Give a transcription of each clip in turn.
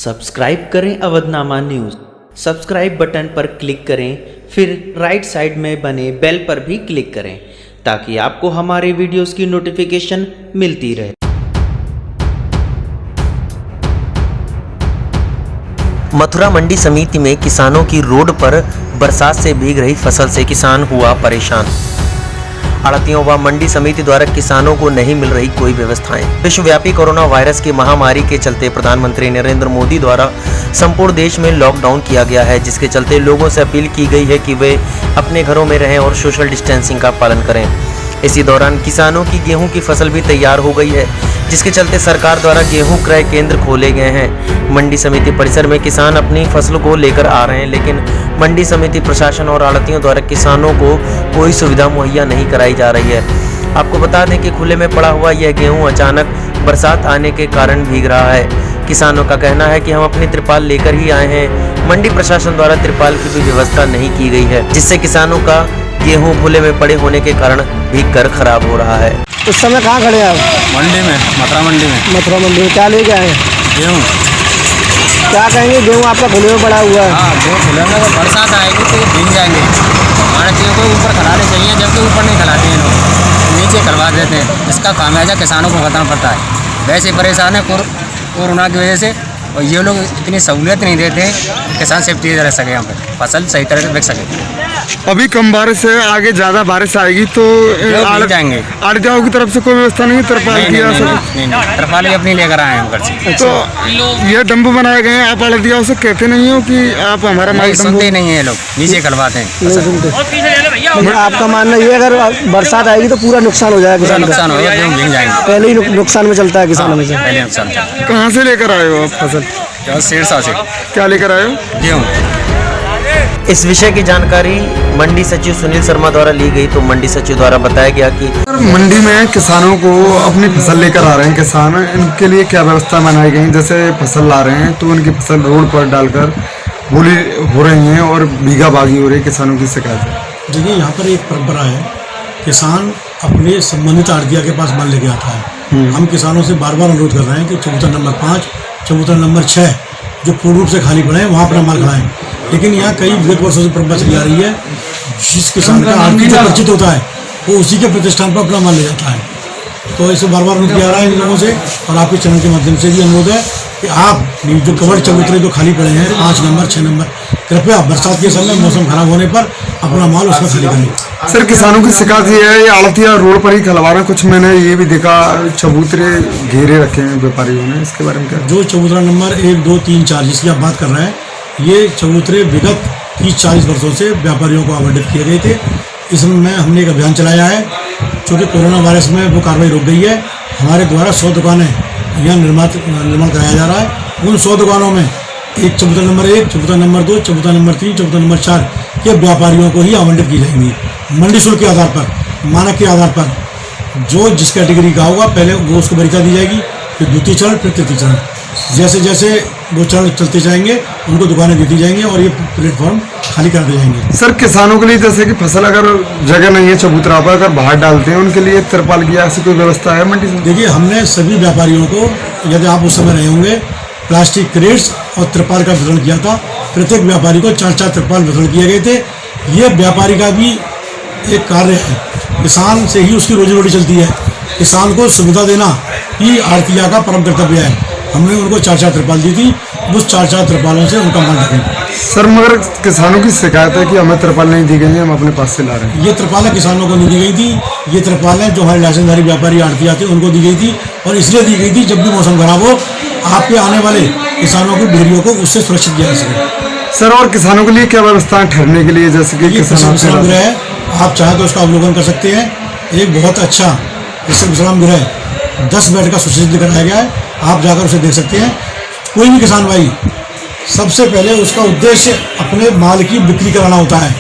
Subscribe करें Avadhnama news. Subscribe button पर click करें, फिर राइट साइड में बने बेल पर भी क्लिक करें ताकि आपको हमारे वीडियोस की नोटिफिकेशन मिलती रहे। मथुरा मंडी समिति में किसानों की रोड पर बरसात से भीग रही फसल से किसान हुआ परेशान। आड़तियों व मंडी समिति द्वारा किसानों को नहीं मिल रही कोई व्यवस्थाएं। विश्वव्यापी कोरोना वायरस की महामारी के चलते प्रधानमंत्री नरेंद्र मोदी द्वारा संपूर्ण देश में लॉकडाउन किया गया है, जिसके चलते लोगों से अपील की गई है कि वे अपने घरों में रहें और सोशल डिस्टेंसिंग का पालन करें। इसी दौरान किसानों की गेहूं की फसल भी तैयार हो गई है, जिसके चलते सरकार द्वारा गेहूं क्रय केंद्र खोले गए हैं। मंडी समिति परिसर में किसान अपनी फसल को लेकर आ रहे हैं, लेकिन मंडी समिति प्रशासन और आड़तियों द्वारा किसानों को कोई सुविधा मुहैया नहीं कराई जा रही है। आपको बता दें कि खुले में पड़ा हुआ यह गेहूं अचानक बरसात आने के कारण भीग रहा है। किसानों का कहना है कि हम अपनी त्रिपाल लेकर ही आए हैं। मंडी प्रशासन द्वारा त्रिपाल की भी व्यवस्था नहीं की गई है, जिससे किसानों का गेहूं खुले में पड़े होने के कारण भीग कर खराब हो रहा है। इस समय कहाँ खड़े हैं आप? मंडी में, मथुरा मंडी में। मथुरा मंडी में क्या लेके आए हैं? गेहूँ। क्या कहेंगे, गेहूँ आपका खुले में पड़ा हुआ है? हाँ, गेहूँ खुले में, अगर बरसात आएगी तो भीग जाएंगे। आड़तियों को ऊपर खिलाने चाहिए, जबकि ऊपर नहीं खिलाते हैं लोग, नीचे खिलवा देते हैं। इसका खामियाजा किसानों को खत्म पड़ता है। वैसे परेशान है कोरोना की वजह से, और ये लोग इतनी सहूलियत नहीं देते हैं किसान सेफ्टी रह सके, यहाँ पर फसल सही तरह से बिक सके। अभी कम बारिश है, आगे ज़्यादा बारिश आएगी तो जाएंगे। आड़तियों की तरफ से कोई व्यवस्था नहीं, तरपाल की तरपाल ही अपनी लेकर आए हैं घर से। तो ये डंबू बनाए गए हैं, आप आड़तियों से कहते नहीं हो कि आप हमारा माल सुनते नहीं है, लोग नीचे खिलवाते हैं। आपका मानना ये अगर बरसात आएगी तो पूरा नुकसान हो जाएगा, नुकसान होगा, गेहूँ भीग जाएंगे। पहले ही नुकसान में चलता है किसानों में से। पहले नुकसान। कहाँ से लेकर आए हो आप फसल? सिरसा से। क्या लेकर आए हो? गेहूँ। इस विषय की जानकारी मंडी सचिव सुनील शर्मा द्वारा ली गई, तो मंडी सचिव द्वारा बताया गया कि मंडी में किसानों को अपनी फसल लेकर आ रहे हैं किसान, इनके लिए क्या व्यवस्था बनाई गई? जैसे फसल ला रहे हैं तो उनकी फसल रोड पर डालकर बोली हो रही हैं और भीगा भागी हो रही है, किसानों की शिकायत है। देखिए, यहाँ पर एक परंपरा है, किसान अपने संबंधित आड़तिया के पास माल लेके आता है। हम किसानों से बार बार अनुरोध कर रहे हैं कि चबूतरा नंबर 5, चबूतरा नंबर 6 जो पूर्ण रूप से खाली पड़े हैं वहाँ अपना माल खड़ाएं। लेकिन यहाँ कई विगत वर्षों से परंपरा चली आ रही है, जिस किसान का आड़ती जो परिचित होता है वो उसी के प्रतिष्ठान पर अपना माल ले जाता है। तो इसे बार बार अनुरोध किया रहा है इन लोगों से, और आपके चैनल के माध्यम से भी अनुरोध है कि आप जो कवर चबूतरे जो खाली पड़े हैं 5 नंबर 6 नंबर, कृपया बरसात के समय मौसम खराब होने पर अपना माल उसमें खाली करें। सर, किसानों की शिकायत ये है, ये आड़तिया रोड पर ही खिलवा रहे हैं। कुछ मैंने ये भी देखा चबूतरे घेरे रखे हैं व्यापारियों ने, इसके बारे में क्या? जो चबूतरा नंबर 1, 2, 3, 4 जिसकी आप बात कर रहे हैं, ये चबूतरे विगत 30-40 वर्षों से व्यापारियों को आवंटित किए गए थे। इसमें हमने एक अभियान चलाया है, चूँकि कोरोना वायरस में वो कार्रवाई रुक गई है। हमारे द्वारा 100 दुकानें यहाँ निर्माण कराया जा रहा है। उन 100 दुकानों में एक चबूतरा नंबर 1, चबूतरा नंबर 2, चबूतरा नंबर 3, चबूतरा नंबर 4 के व्यापारियों को ही आवंटित की जाएंगी। मंडी शुल्क के आधार पर, मानक के आधार पर, जो जिस कैटेगरी का होगा पहले वो उसको वरीयता दी जाएगी, फिर द्वितीय चरण, फिर तृतीय चरण। जैसे जैसे वो चरण चलते जाएंगे उनको दुकानें देती जाएंगी और ये प्लेटफॉर्म खाली कर दिए जाएंगे। सर, किसानों के लिए जैसे कि फसल अगर जगह नहीं है चबूतरा पर, अगर बाहर डालते हैं उनके लिए तिरपाल की ऐसी कोई व्यवस्था है मंडी से? देखिए, हमने सभी व्यापारियों को, यदि आप उस समय रहे होंगे, प्लास्टिक क्रेट्स और तिरपाल का वितरण किया था। प्रत्येक व्यापारी को 4-4 तिरपाल वितरण किए गए थे। ये व्यापारी का भी एक कार्य है, किसान से ही उसकी रोजी रोटी चलती है। किसान को सुविधा देना ही आड़तिया का परम कर्तव्य है। हमने उनको 4-4 तिरपाल दी थी, उस 4-4 तिरपालों से उनका माल रखें। सर, मगर किसानों की शिकायत है कि हमें तिरपाल नहीं दी गई है, हम अपने पास से ला रहे हैं। ये तिरपालें किसानों को नहीं दी गई थी। ये तिरपालें जो हमारे लाइसेंसधारी व्यापारी आड़तिया थे उनको दी गई थी, और इसलिए दी गई थी जब भी मौसम खराब हो, आपके आने वाले किसानों की ढेरियों को उससे सुरक्षित किया जा सके। सर, और किसानों के लिए क्या व्यवस्था है ठहरने के लिए? जैसे कि विश्राम गृह है, आप चाहें तो उसका अवलोकन कर सकते हैं। एक बहुत अच्छा विश्राम गृह 10 बेड का सुसज्जित कराया गया है, आप जाकर उसे देख सकते हैं। कोई भी किसान भाई, सबसे पहले उसका उद्देश्य अपने माल की बिक्री कराना होता है।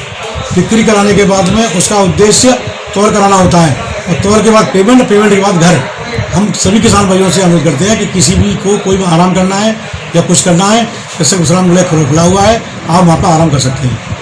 बिक्री कराने के बाद में उसका उद्देश्य तौल कराना होता है, और तौल के बाद पेमेंट के बाद घर। हम सभी किसान भाइयों से अनुरोध करते हैं कि किसी भी को कोई आराम करना है या कुछ करना है, जैसे विश्राम गृह खुला हुआ है, आप वहाँ पर आराम कर सकते हैं।